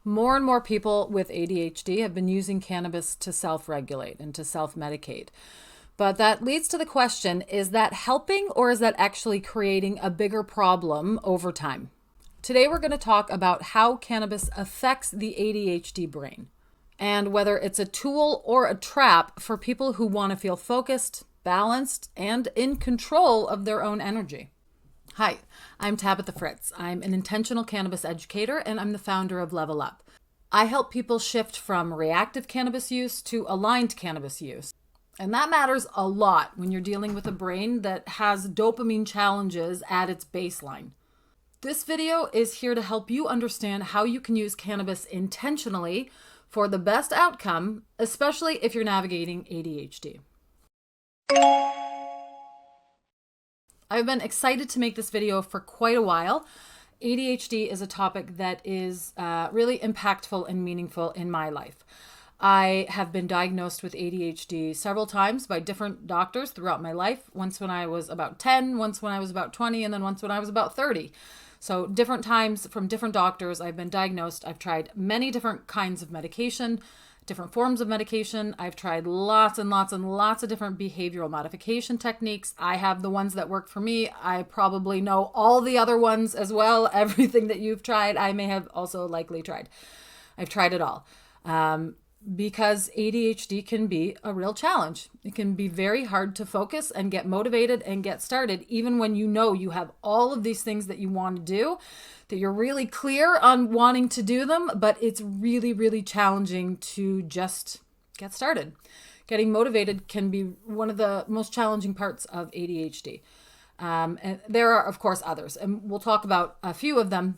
More and more people with ADHD have been using cannabis to self-regulate and to self-medicate. But that leads to the question, is that helping or is that actually creating a bigger problem over time? Today we're going to talk about how cannabis affects the ADHD brain and whether it's a tool or a trap for people who want to feel focused, balanced, and in control of their own energy. Hi, I'm Tabitha Fritz. I'm an intentional cannabis educator and I'm the founder of Level Up. I help people shift from reactive cannabis use to aligned cannabis use. And that matters a lot when you're dealing with a brain that has dopamine challenges at its baseline. This video is here to help you understand how you can use cannabis intentionally for the best outcome, especially if you're navigating ADHD. I've been excited to make this video for quite a while. ADHD is a topic that is really impactful and meaningful in my life. I have been diagnosed with ADHD several times by different doctors throughout my life. Once when I was about 10, once when I was about 20, and then once when I was about 30. So different times from different doctors, I've been diagnosed. I've tried many different kinds of medication, different forms of medication. I've tried lots and lots and lots of different behavioral modification techniques. I have the ones that work for me. I probably know all the other ones as well. Everything that you've tried, I may have also likely tried. I've tried it all. Because ADHD can be a real challenge. It can be very hard to focus and get motivated and get started, even when you know you have all of these things that you want to do, that you're really clear on wanting to do them, but it's really, really challenging to just get started. Getting motivated can be one of the most challenging parts of ADHD. And there are, of course, others, and we'll talk about a few of them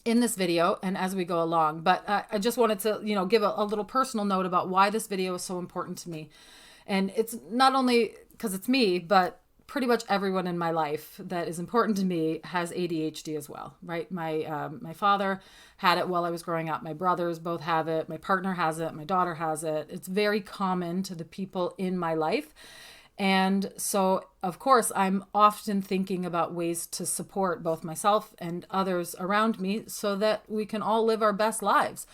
in this video and as we go along. But I just wanted to, give a little personal note about why this video is so important to me. And it's not only because it's me, but pretty much everyone in my life that is important to me has ADHD as well, right? My father had it while I was growing up. My brothers both have it. My partner has it. My daughter has it. It's very common to the people in my life. And so, of course, I'm often thinking about ways to support both myself and others around me so that we can all live our best lives.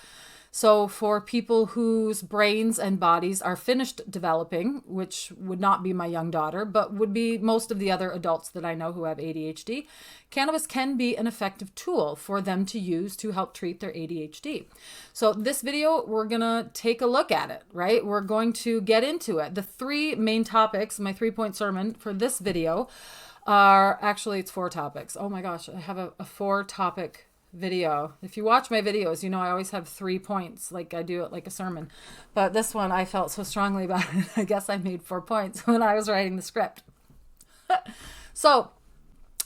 So for people whose brains and bodies are finished developing, which would not be my young daughter, but would be most of the other adults that I know who have ADHD, cannabis can be an effective tool for them to use to help treat their ADHD. So this video, we're going to take a look at it, right? We're going to get into it. The three main topics, my 3-point sermon for this video are, actually it's 4 topics. Oh my gosh, I have a 4-topic video. If you watch my videos, I always have 3 points, like I do it like a sermon. But this one, I felt so strongly about it. I guess I made 4 points when I was writing the script. So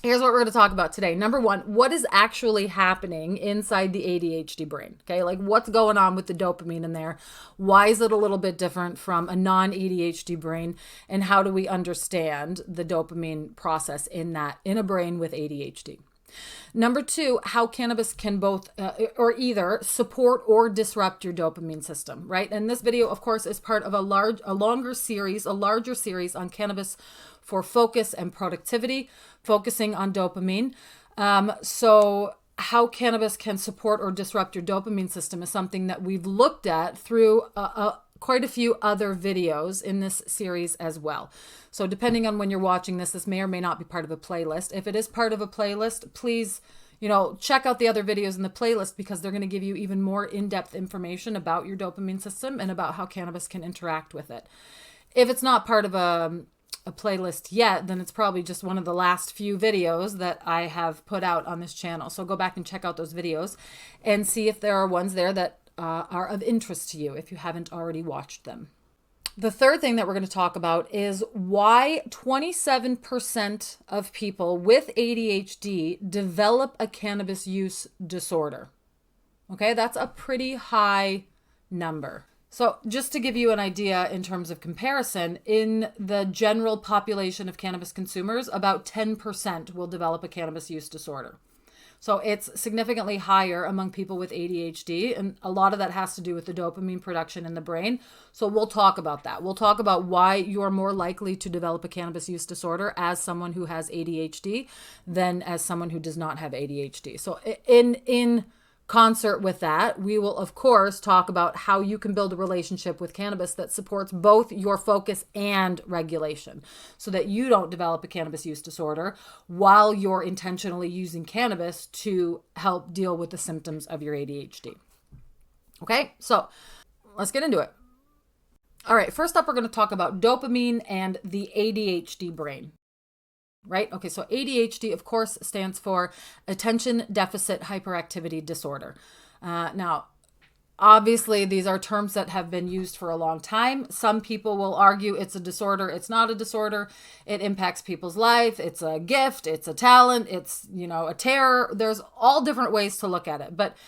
here's what we're going to talk about today. Number 1, what is actually happening inside the ADHD brain? Okay, like what's going on with the dopamine in there? Why is it a little bit different from a non-ADHD brain? And how do we understand the dopamine process in a brain with ADHD? Number 2, how cannabis can both or either support or disrupt your dopamine system, right? And this video, of course, is part of a larger series on cannabis for focus and productivity, focusing on dopamine. So how cannabis can support or disrupt your dopamine system is something that we've looked at through quite a few other videos in this series as well. So depending on when you're watching this, this may or may not be part of a playlist. If it is part of a playlist, please, check out the other videos in the playlist because they're going to give you even more in-depth information about your dopamine system and about how cannabis can interact with it. If it's not part of a playlist yet, then it's probably just one of the last few videos that I have put out on this channel. So go back and check out those videos and see if there are ones there that are of interest to you if you haven't already watched them. The third thing that we're going to talk about is why 27% of people with ADHD develop a cannabis use disorder. Okay, that's a pretty high number. So just to give you an idea in terms of comparison, in the general population of cannabis consumers, about 10% will develop a cannabis use disorder. So it's significantly higher among people with ADHD, and a lot of that has to do with the dopamine production in the brain. So we'll talk about that. We'll talk about why you're more likely to develop a cannabis use disorder as someone who has ADHD than as someone who does not have ADHD. So in concert with that, we will, of course, talk about how you can build a relationship with cannabis that supports both your focus and regulation so that you don't develop a cannabis use disorder while you're intentionally using cannabis to help deal with the symptoms of your ADHD. Okay, so let's get into it. All right, first up, we're going to talk about dopamine and the ADHD brain. Right? Okay, so ADHD, of course, stands for Attention Deficit Hyperactivity Disorder. Now, obviously, these are terms that have been used for a long time. Some people will argue it's a disorder. It's not a disorder. It impacts people's life. It's a gift. It's a talent. It's, a terror. There's all different ways to look at it. But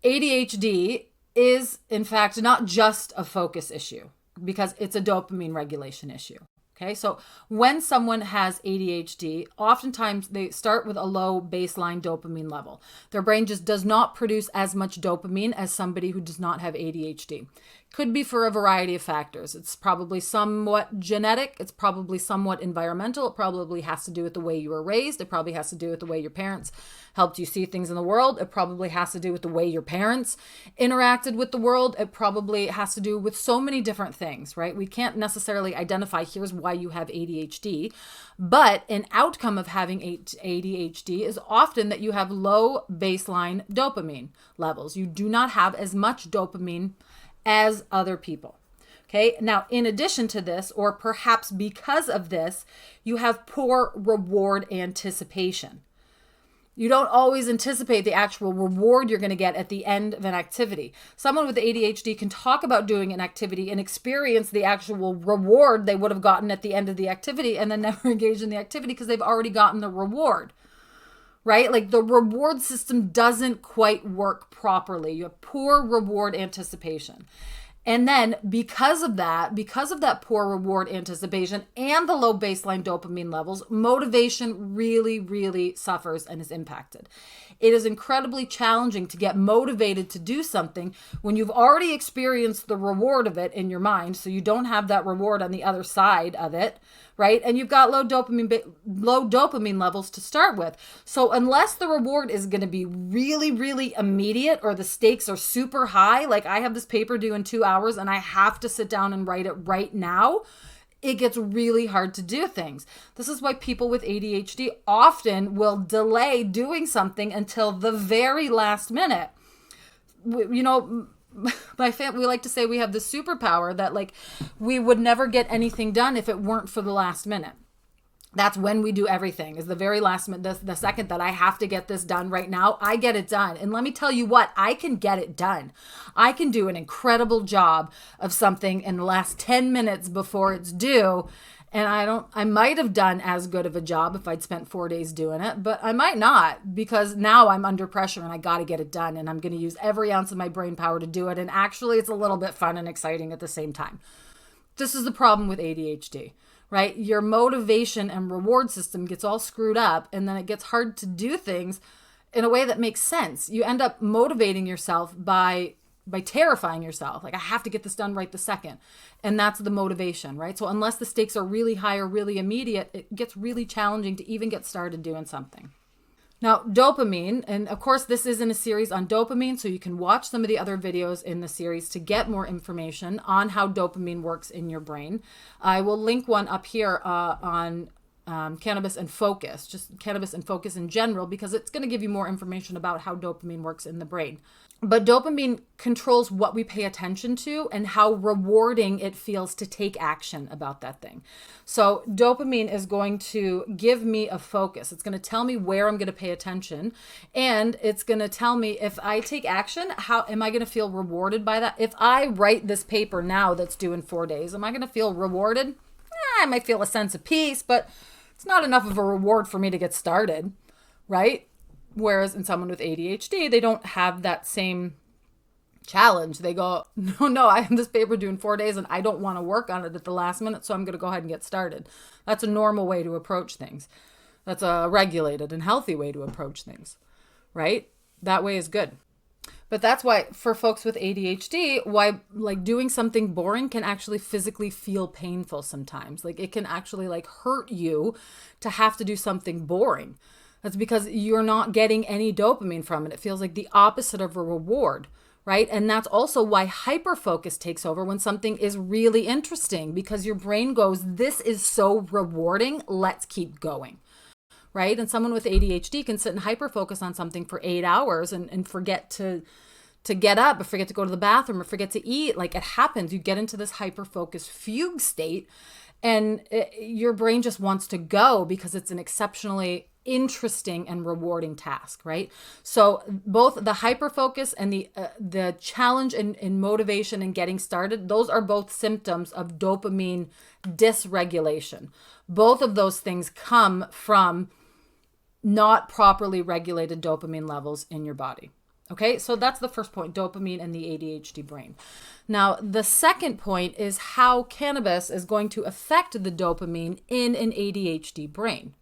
ADHD is, in fact, not just a focus issue because it's a dopamine regulation issue. Okay, so when someone has ADHD, oftentimes they start with a low baseline dopamine level. Their brain just does not produce as much dopamine as somebody who does not have ADHD. Could be for a variety of factors. It's probably somewhat genetic. It's probably somewhat environmental. It probably has to do with the way you were raised. It probably has to do with the way your parents helped you see things in the world. It probably has to do with the way your parents interacted with the world. It probably has to do with so many different things, right? We can't necessarily identify here's why you have ADHD, but an outcome of having ADHD is often that you have low baseline dopamine levels. You do not have as much dopamine as other people. Okay. Now, in addition to this, or perhaps because of this, you have poor reward anticipation. You don't always anticipate the actual reward you're going to get at the end of an activity. Someone with ADHD can talk about doing an activity and experience the actual reward they would have gotten at the end of the activity and then never engage in the activity because they've already gotten the reward. Right? Like the reward system doesn't quite work properly. You have poor reward anticipation. And then because of that poor reward anticipation and the low baseline dopamine levels, motivation really, really suffers and is impacted. It is incredibly challenging to get motivated to do something when you've already experienced the reward of it in your mind. So you don't have that reward on the other side of it, right? And you've got low dopamine levels to start with. So unless the reward is going to be really, really immediate or the stakes are super high, like I have this paper due in 2 hours and I have to sit down and write it right now, it gets really hard to do things. This is why people with ADHD often will delay doing something until the very last minute. My family, we like to say we have the superpower that like we would never get anything done if it weren't for the last minute. That's when we do everything, is the very last minute. The second that I have to get this done right now, I get it done. And let me tell you what, I can get it done. I can do an incredible job of something in the last 10 minutes before it's due. And I might have done as good of a job if I'd spent 4 days doing it, but I might not because now I'm under pressure and I got to get it done and I'm going to use every ounce of my brain power to do it. And actually it's a little bit fun and exciting at the same time. This is the problem with ADHD. Right? Your motivation and reward system gets all screwed up and then it gets hard to do things in a way that makes sense. You end up motivating yourself by terrifying yourself. Like, I have to get this done right the second. And that's the motivation, right? So unless the stakes are really high or really immediate, it gets really challenging to even get started doing something. Now, dopamine, and of course, this is in a series on dopamine, so you can watch some of the other videos in the series to get more information on how dopamine works in your brain. I will link one up here on Cannabis and Focus, just Cannabis and Focus in general, because it's going to give you more information about how dopamine works in the brain. But dopamine controls what we pay attention to and how rewarding it feels to take action about that thing. So dopamine is going to give me a focus. It's going to tell me where I'm going to pay attention. And it's going to tell me if I take action, how am I going to feel rewarded by that? If I write this paper now that's due in 4 days, am I going to feel rewarded? I might feel a sense of peace, but it's not enough of a reward for me to get started, right? Whereas in someone with ADHD, they don't have that same challenge. They go, no, I have this paper due in 4 days and I don't want to work on it at the last minute, so I'm going to go ahead and get started. That's a normal way to approach things. That's a regulated and healthy way to approach things, right? That way is good. But that's why for folks with ADHD, why like doing something boring can actually physically feel painful sometimes. Like it can actually like hurt you to have to do something boring. That's because you're not getting any dopamine from it. It feels like the opposite of a reward, right? And that's also why hyperfocus takes over when something is really interesting, because your brain goes, this is so rewarding, let's keep going, right? And someone with ADHD can sit and hyperfocus on something for 8 hours and forget to get up, or forget to go to the bathroom, or forget to eat. Like, it happens. You get into this hyper-focused fugue state, and your brain just wants to go because it's an exceptionally interesting and rewarding task, right? So both the hyper-focus and the challenge and motivation and getting started, those are both symptoms of dopamine dysregulation. Both of those things come from not properly regulated dopamine levels in your body. Okay, so that's the first point, dopamine and the ADHD brain. Now, the second point is how cannabis is going to affect the dopamine in an ADHD brain.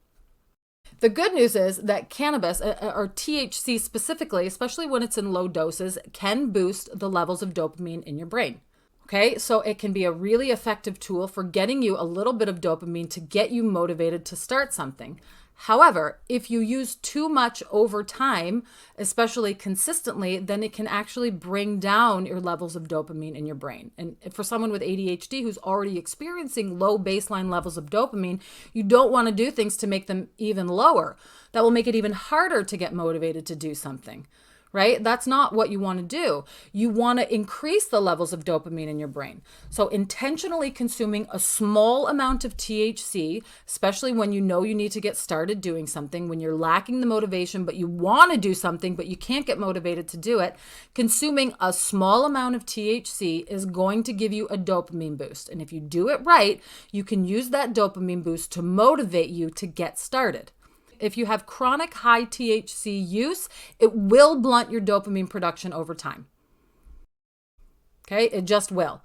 The good news is that cannabis, or THC specifically, especially when it's in low doses, can boost the levels of dopamine in your brain. Okay, so it can be a really effective tool for getting you a little bit of dopamine to get you motivated to start something. However, if you use too much over time, especially consistently, then it can actually bring down your levels of dopamine in your brain. And for someone with ADHD who's already experiencing low baseline levels of dopamine, you don't want to do things to make them even lower. That will make it even harder to get motivated to do something. Right? That's not what you want to do. You want to increase the levels of dopamine in your brain. So intentionally consuming a small amount of THC, especially when you know you need to get started doing something, when you're lacking the motivation, but you want to do something, but you can't get motivated to do it, consuming a small amount of THC is going to give you a dopamine boost. And if you do it right, you can use that dopamine boost to motivate you to get started. If you have chronic high THC use, it will blunt your dopamine production over time. Okay, it just will.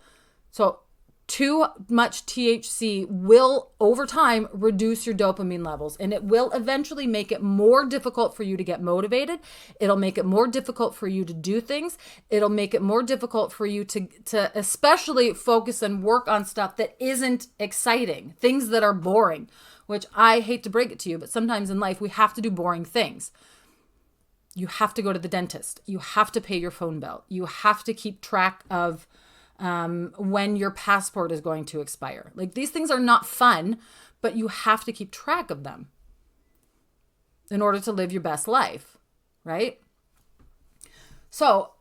So too much THC will, over time, reduce your dopamine levels, and it will eventually make it more difficult for you to get motivated. It'll make it more difficult for you to do things. It'll make it more difficult for you to especially focus and work on stuff that isn't exciting, things that are boring, which I hate to break it to you, but sometimes in life we have to do boring things. You have to go to the dentist. You have to pay your phone bill. You have to keep track of when your passport is going to expire. Like, these things are not fun, but you have to keep track of them in order to live your best life, right? So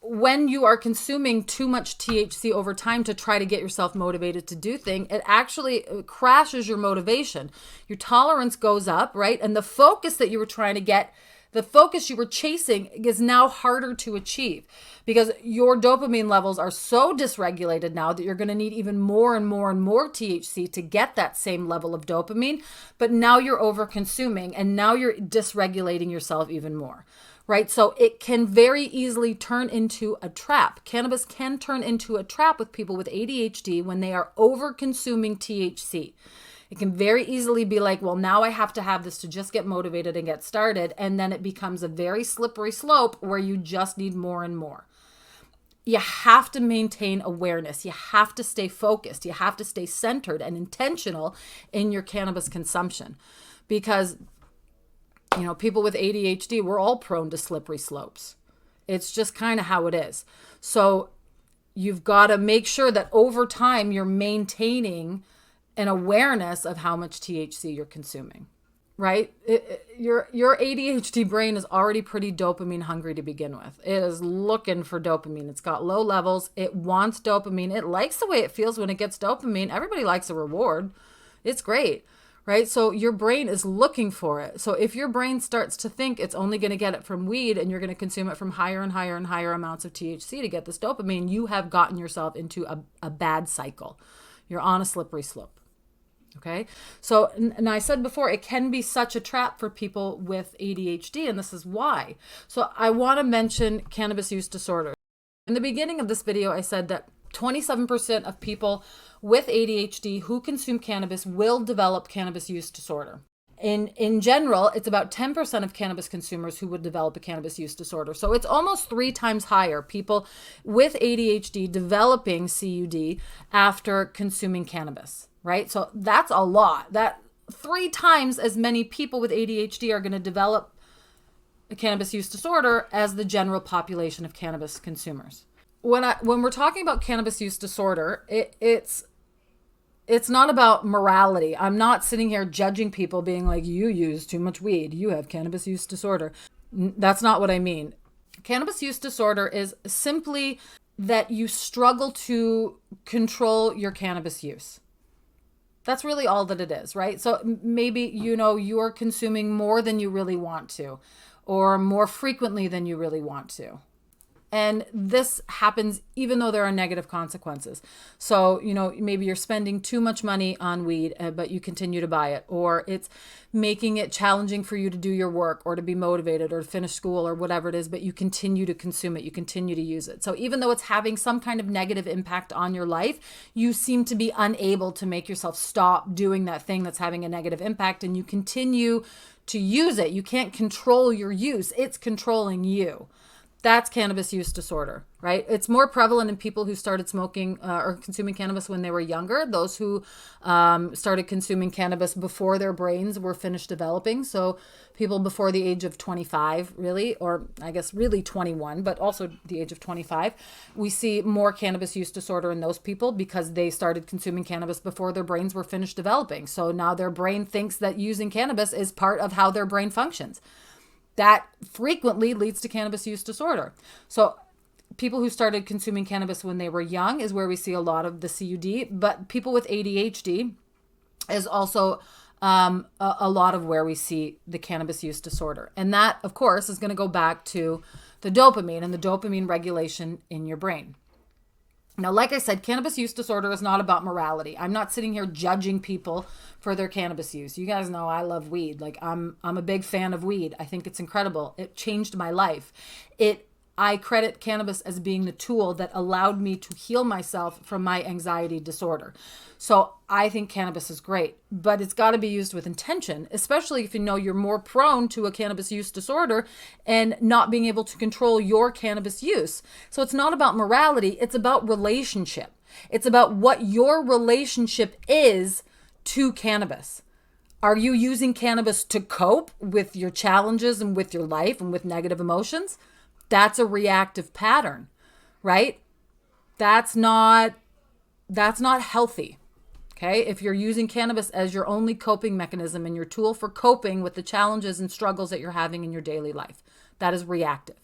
when you are consuming too much THC over time to try to get yourself motivated to do things, it actually crashes your motivation. Your tolerance goes up, right? And the focus that you were trying to get, the focus you were chasing, is now harder to achieve because your dopamine levels are so dysregulated now that you're going to need even more and more and more THC to get that same level of dopamine. But now you're over consuming, and now you're dysregulating yourself even more. Right? So it can very easily turn into a trap. Cannabis can turn into a trap with people with ADHD when they are over consuming THC. It can very easily be like, well, now I have to have this to just get motivated and get started. And then it becomes a very slippery slope where you just need more and more. You have to maintain awareness. You have to stay focused. You have to stay centered and intentional in your cannabis consumption, because people with ADHD, we're all prone to slippery slopes. It's just kind of how it is. So you've got to make sure that over time you're maintaining an awareness of how much THC you're consuming, right? Your ADHD brain is already pretty dopamine hungry to begin with. It is looking for dopamine. It's got low levels. It wants dopamine. It likes the way it feels when it gets dopamine. Everybody likes a reward. It's great. Right? So your brain is looking for it. So if your brain starts to think it's only going to get it from weed, and you're going to consume it from higher and higher and higher amounts of THC to get this dopamine, you have gotten yourself into a bad cycle. You're on a slippery slope. Okay? So, and I said before, it can be such a trap for people with ADHD, and this is why. So I want to mention cannabis use disorder. In the beginning of this video, I said that 27% of people with ADHD who consume cannabis will develop cannabis use disorder. In general, it's about 10% of cannabis consumers who would develop a cannabis use disorder. So it's almost 3 times higher people with ADHD developing CUD after consuming cannabis, right? So that's a lot. That 3 times as many people with ADHD are going to develop a cannabis use disorder as the general population of cannabis consumers. When we're talking about cannabis use disorder, it's not about morality. I'm not sitting here judging people being like, you use too much weed, you have cannabis use disorder. That's not what I mean. Cannabis use disorder is simply that you struggle to control your cannabis use. That's really all that it is, right? So maybe, you're consuming more than you really want to, or more frequently than you really want to. And this happens even though there are negative consequences. So, maybe you're spending too much money on weed, but you continue to buy it, or it's making it challenging for you to do your work or to be motivated or to finish school or whatever it is, but you continue to consume it, you continue to use it. So even though it's having some kind of negative impact on your life, you seem to be unable to make yourself stop doing that thing that's having a negative impact, and you continue to use it. You can't control your use, it's controlling you. That's cannabis use disorder, right? It's more prevalent in people who started smoking or consuming cannabis when they were younger, those who started consuming cannabis before their brains were finished developing. So people before the age of 25, really, or I guess really 21, but also the age of 25. We see more cannabis use disorder in those people because they started consuming cannabis before their brains were finished developing. So now their brain thinks that using cannabis is part of how their brain functions. That frequently leads to cannabis use disorder. So people who started consuming cannabis when they were young is where we see a lot of the CUD, but people with ADHD is also a lot of where we see the cannabis use disorder. And that, of course, is going to go back to the dopamine and the dopamine regulation in your brain. Now, like I said, cannabis use disorder is not about morality. I'm not sitting here judging people for their cannabis use. You guys know I love weed. Like I'm a big fan of weed. I think it's incredible. It changed my life. I credit cannabis as being the tool that allowed me to heal myself from my anxiety disorder. So I think cannabis is great, but it's got to be used with intention, especially if you're more prone to a cannabis use disorder and not being able to control your cannabis use. So it's not about morality, it's about relationship. It's about what your relationship is to cannabis. Are you using cannabis to cope with your challenges and with your life and with negative emotions? That's a reactive pattern, right? That's not healthy. Okay. If you're using cannabis as your only coping mechanism and your tool for coping with the challenges and struggles that you're having in your daily life, that is reactive.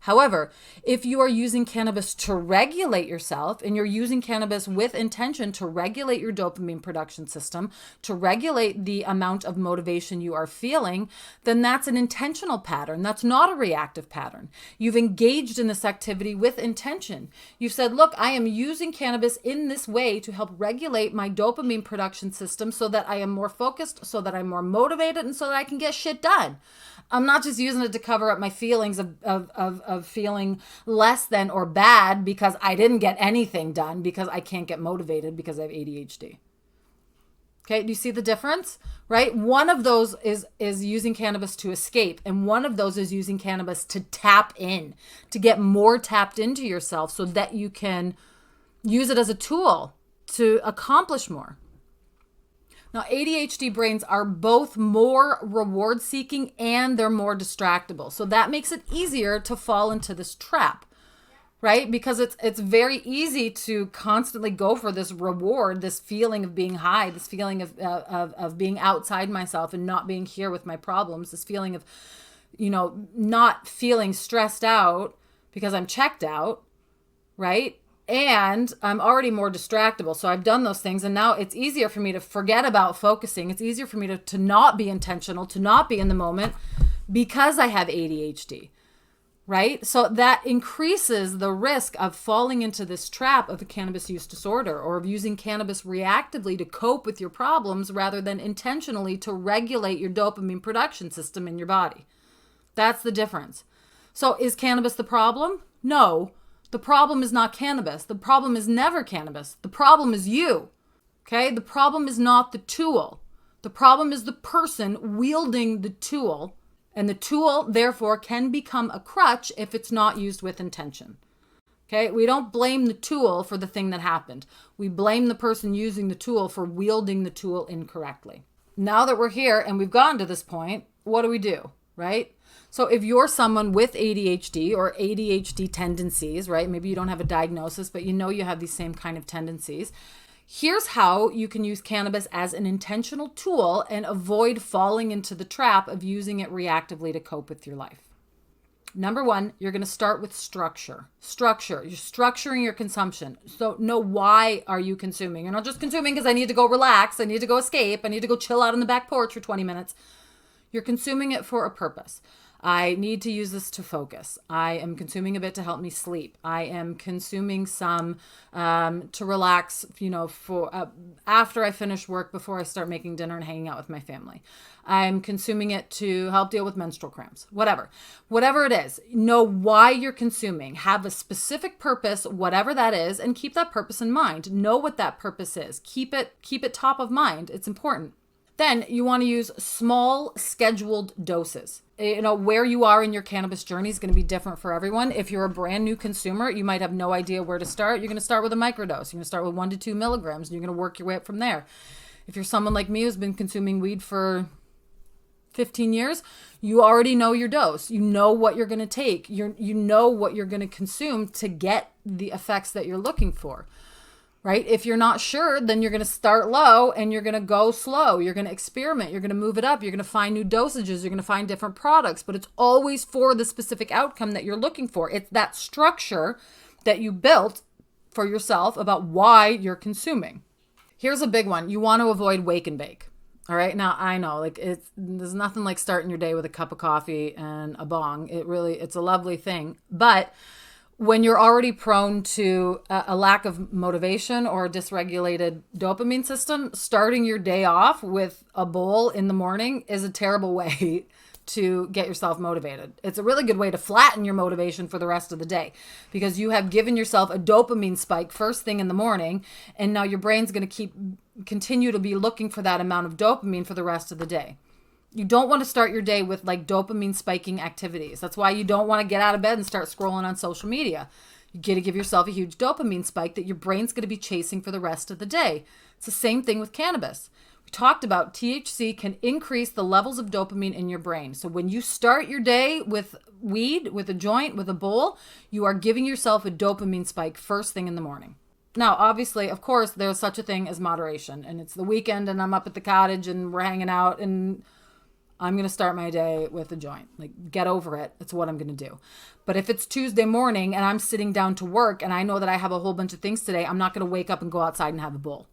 However, if you are using cannabis to regulate yourself and you're using cannabis with intention to regulate your dopamine production system, to regulate the amount of motivation you are feeling, then that's an intentional pattern. That's not a reactive pattern. You've engaged in this activity with intention. You've said, look, I am using cannabis in this way to help regulate my dopamine production system so that I am more focused, so that I'm more motivated, and so that I can get shit done. I'm not just using it to cover up my feelings of feeling less than or bad because I didn't get anything done because I can't get motivated because I have ADHD. Okay, do you see the difference? Right? One of those is using cannabis to escape, and one of those is using cannabis to tap in, to get more tapped into yourself so that you can use it as a tool to accomplish more. Now, ADHD brains are both more reward seeking and they're more distractible. So that makes it easier to fall into this trap, right? Because it's very easy to constantly go for this reward, this feeling of being high, this feeling of being outside myself and not being here with my problems, this feeling of, not feeling stressed out because I'm checked out, right? And I'm already more distractible. So I've done those things. And now it's easier for me to forget about focusing. It's easier for me to not be intentional, to not be in the moment because I have ADHD, right? So that increases the risk of falling into this trap of a cannabis use disorder or of using cannabis reactively to cope with your problems rather than intentionally to regulate your dopamine production system in your body. That's the difference. So is cannabis the problem? No. The problem is not cannabis. The problem is never cannabis. The problem is you. Okay? The problem is not the tool. The problem is the person wielding the tool. And the tool, therefore, can become a crutch if it's not used with intention. Okay? We don't blame the tool for the thing that happened. We blame the person using the tool for wielding the tool incorrectly. now that we're here and we've gotten to this point, what do we do, right? So if you're someone with ADHD or ADHD tendencies, right? Maybe you don't have a diagnosis, but you know you have these same kind of tendencies. Here's how you can use cannabis as an intentional tool and avoid falling into the trap of using it reactively to cope with your life. Number one, you're going to start with structure. Structure. You're structuring your consumption. So know, why are you consuming? You're not just consuming because I need to go relax. I need to go escape. I need to go chill out on the back porch for 20 minutes. You're consuming it for a purpose. I need to use this to focus. I am consuming a bit to help me sleep. I am consuming some to relax, for after I finish work, before I start making dinner and hanging out with my family. I'm consuming it to help deal with menstrual cramps, whatever it is. Know why you're consuming. Have a specific purpose, whatever that is, and keep that purpose in mind. Know what that purpose is. Keep it top of mind. It's important. Then you want to use small scheduled doses. Where you are in your cannabis journey is going to be different for everyone. If you're a brand new consumer, you might have no idea where to start. You're going to start with a microdose. You're going to start with 1 to 2 milligrams, and you're going to work your way up from there. If you're someone like me who's been consuming weed for 15 years, you already know your dose. You know what you're going to take. You know what you're going to consume to get the effects that you're looking for. Right? If you're not sure, then you're going to start low and you're going to go slow. You're going to experiment. You're going to move it up. You're going to find new dosages. You're going to find different products, but it's always for the specific outcome that you're looking for. It's that structure that you built for yourself about why you're consuming. Here's a big one. You want to avoid wake and bake. All right. Now I know there's nothing like starting your day with a cup of coffee and a bong. It's a lovely thing, but when you're already prone to a lack of motivation or a dysregulated dopamine system, starting your day off with a bowl in the morning is a terrible way to get yourself motivated. It's a really good way to flatten your motivation for the rest of the day, because you have given yourself a dopamine spike first thing in the morning, and now your brain's going to continue to be looking for that amount of dopamine for the rest of the day. You don't want to start your day with dopamine spiking activities. That's why you don't want to get out of bed and start scrolling on social media. You got to give yourself a huge dopamine spike that your brain's going to be chasing for the rest of the day. It's the same thing with cannabis. We talked about THC can increase the levels of dopamine in your brain. So when you start your day with weed, with a joint, with a bowl, you are giving yourself a dopamine spike first thing in the morning. Now, obviously, of course, there's such a thing as moderation, and it's the weekend and I'm up at the cottage and we're hanging out and I'm going to start my day with a joint. Get over it. It's what I'm going to do. But if it's Tuesday morning and I'm sitting down to work and I know that I have a whole bunch of things today, I'm not going to wake up and go outside and have a bowl.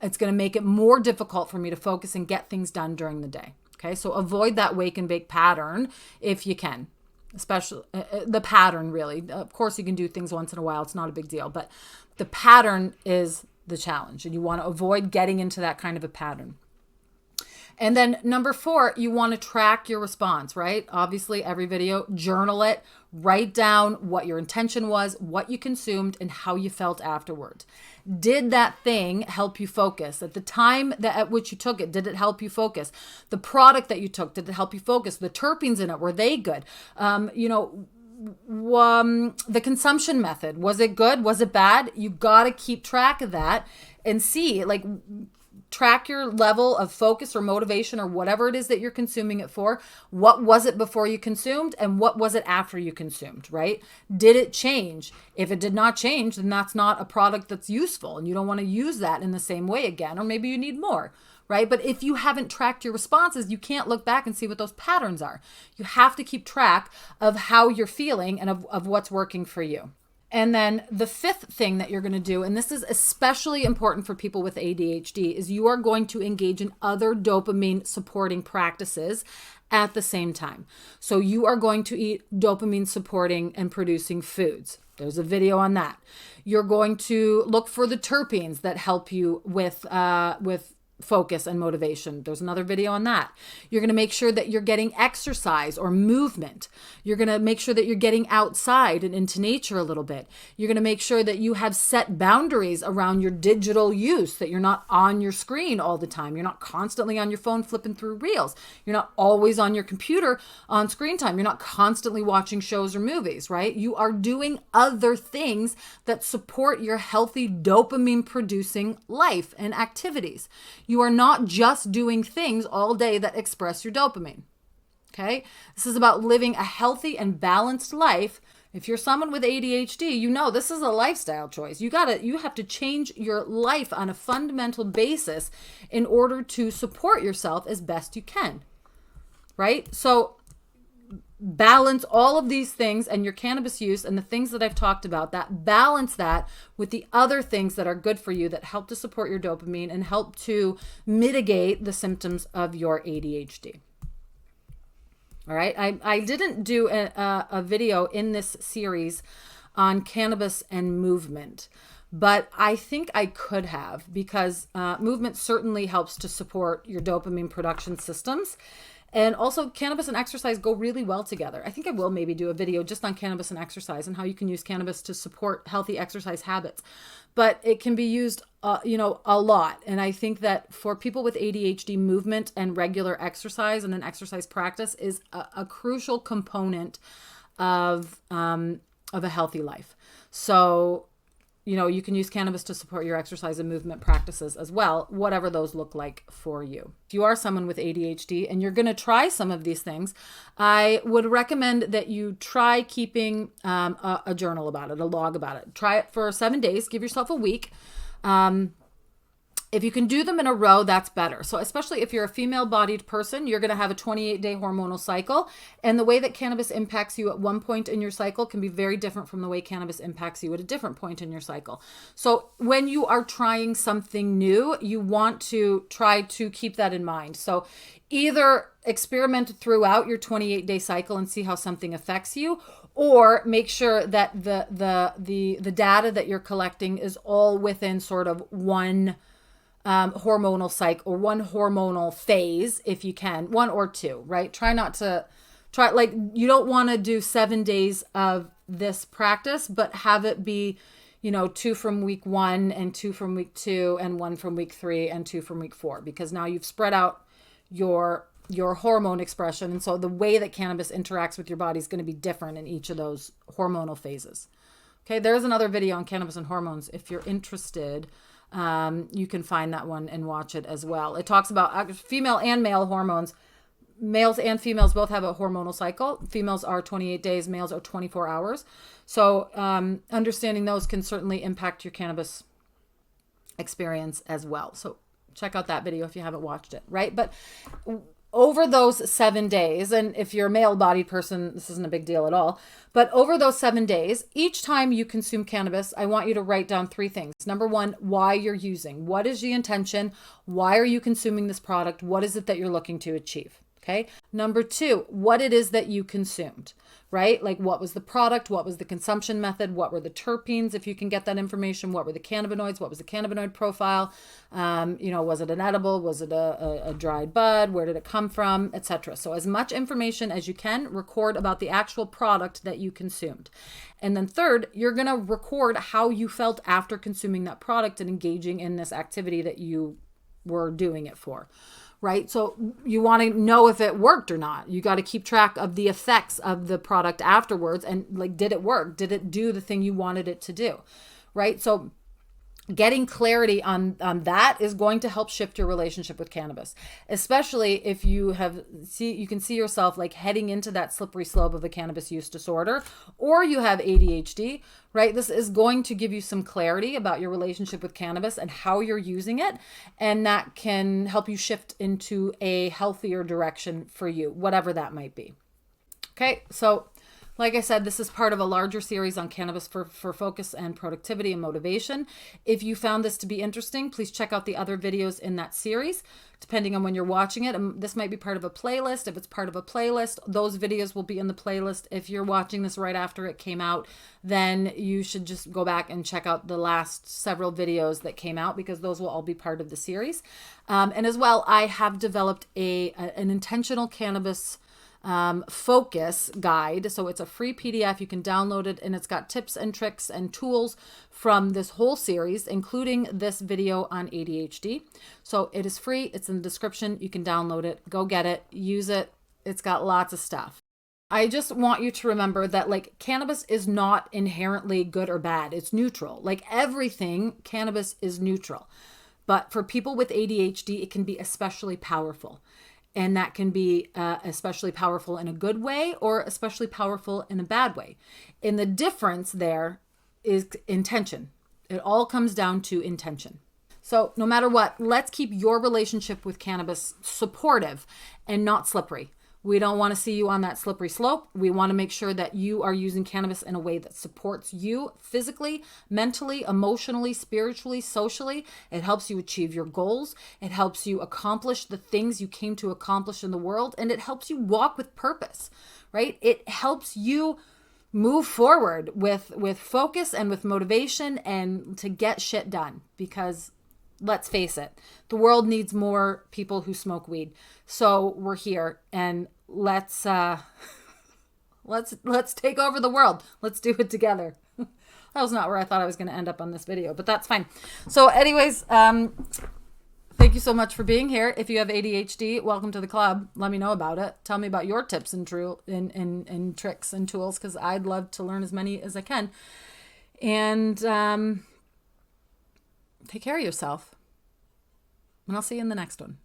It's going to make it more difficult for me to focus and get things done during the day. Okay, so avoid that wake and bake pattern if you can, especially the pattern, really. Of course, you can do things once in a while. It's not a big deal. But the pattern is the challenge, and you want to avoid getting into that kind of a pattern. And then number 4, you want to track your response, right? Obviously, every video, journal it, write down what your intention was, what you consumed, and how you felt afterward. Did that thing help you focus? At the time at which you took it, did it help you focus? The product that you took, did it help you focus? The terpenes in it, were they good? The consumption method, was it good? Was it bad? You got to keep track of that and see, track your level of focus or motivation or whatever it is that you're consuming it for. What was it before you consumed and what was it after you consumed, right? Did it change? If it did not change, then that's not a product that's useful and you don't want to use that in the same way again, or maybe you need more, right? But if you haven't tracked your responses, you can't look back and see what those patterns are. You have to keep track of how you're feeling and of what's working for you. And then the 5th thing that you're going to do, and this is especially important for people with ADHD, is you are going to engage in other dopamine supporting practices at the same time. So you are going to eat dopamine supporting and producing foods. There's a video on that. You're going to look for the terpenes that help you with focus and motivation. There's another video on that. You're going to make sure that you're getting exercise or movement. You're going to make sure that you're getting outside and into nature a little bit. You're going to make sure that you have set boundaries around your digital use, that you're not on your screen all the time. You're not constantly on your phone flipping through reels. You're not always on your computer on screen time. You're not constantly watching shows or movies, right? You are doing other things that support your healthy dopamine producing life and activities. You You are not just doing things all day that express your dopamine. Okay? This is about living a healthy and balanced life. If you're someone with ADHD, you know this is a lifestyle choice. You have to change your life on a fundamental basis in order to support yourself as best you can. Right? So balance all of these things and your cannabis use and the things that I've talked about, that balance that with the other things that are good for you that help to support your dopamine and help to mitigate the symptoms of your ADHD. All right. I didn't do a video in this series on cannabis and movement, but I think I could have, because movement certainly helps to support your dopamine production systems. And also cannabis and exercise go really well together. I think I will maybe do a video just on cannabis and exercise and how you can use cannabis to support healthy exercise habits. But it can be used, a lot. And I think that for people with ADHD, movement and regular exercise and an exercise practice is a crucial component of a healthy life. So, you can use cannabis to support your exercise and movement practices as well, whatever those look like for you. If you are someone with ADHD and you're going to try some of these things, I would recommend that you try keeping a journal about it, a log about it. Try it for 7 days. Give yourself a week. If you can do them in a row, that's better. So especially if you're a female-bodied person, you're going to have a 28-day hormonal cycle. And the way that cannabis impacts you at one point in your cycle can be very different from the way cannabis impacts you at a different point in your cycle. So when you are trying something new, you want to try to keep that in mind. So either experiment throughout your 28-day cycle and see how something affects you, or make sure that the data that you're collecting is all within sort of one hormonal cycle or one hormonal phase, if you can, one or two, right? You don't want to do 7 days of this practice, but have it be, 2 from week 1 and 2 from week 2 and 1 from week 3 and 2 from week 4, because now you've spread out your hormone expression. And so the way that cannabis interacts with your body is going to be different in each of those hormonal phases. Okay. There's another video on cannabis and hormones. If you're interested, you can find that one and watch it as well. It talks about female and male hormones. Males and females both have a hormonal cycle. Females are 28 days, males are 24 hours. So understanding those can certainly impact your cannabis experience as well. So check out that video if you haven't watched it, right? But over those 7 days, and if you're a male-bodied person, this isn't a big deal at all, but over those 7 days, each time you consume cannabis, I want you to write down 3 things. Number 1, why you're using. What is the intention? Why are you consuming this product? What is it that you're looking to achieve? Okay. Number 2, what it is that you consumed, right? Like, what was the product? What was the consumption method? What were the terpenes? If you can get that information, what were the cannabinoids? What was the cannabinoid profile? Was it an edible? Was it a dried bud? Where did it come from? Etc. So as much information as you can record about the actual product that you consumed. And then third, you're going to record how you felt after consuming that product and engaging in this activity that you were doing it for. Right? So you want to know if it worked or not. You got to keep track of the effects of the product afterwards. And like, did it work? Did it do the thing you wanted it to do? Right? So getting clarity on that is going to help shift your relationship with cannabis, especially if you can see yourself like heading into that slippery slope of a cannabis use disorder, or you have ADHD, right? This is going to give you some clarity about your relationship with cannabis and how you're using it. And that can help you shift into a healthier direction for you, whatever that might be. Okay. So like I said, this is part of a larger series on cannabis for focus and productivity and motivation. If you found this to be interesting, please check out the other videos in that series, depending on when you're watching it. This might be part of a playlist. If it's part of a playlist, those videos will be in the playlist. If you're watching this right after it came out, then you should just go back and check out the last several videos that came out, because those will all be part of the series. And as well, I have developed an intentional cannabis focus guide. So it's a free PDF. You can download it, and it's got tips and tricks and tools from this whole series, including this video on ADHD. So it is free. It's in the description. You can download it, go get it, use it. It's got lots of stuff. I just want you to remember that like cannabis is not inherently good or bad. It's neutral. Like everything, cannabis is neutral. But for people with ADHD, it can be especially powerful. And that can be especially powerful in a good way or especially powerful in a bad way. And the difference there is intention. It all comes down to intention. So no matter what, let's keep your relationship with cannabis supportive and not slippery. We don't want to see you on that slippery slope. We want to make sure that you are using cannabis in a way that supports you physically, mentally, emotionally, spiritually, socially. It helps you achieve your goals. It helps you accomplish the things you came to accomplish in the world. And it helps you walk with purpose, right? It helps you move forward with focus and with motivation and to get shit done. Because let's face it, the world needs more people who smoke weed. So we're here, and let's take over the world. Let's do it together. That was not where I thought I was going to end up on this video, but that's fine. So anyways, thank you so much for being here. If you have ADHD, welcome to the club. Let me know about it. Tell me about your tips and tricks and tools, because I'd love to learn as many as I can. And take care of yourself. And I'll see you in the next one.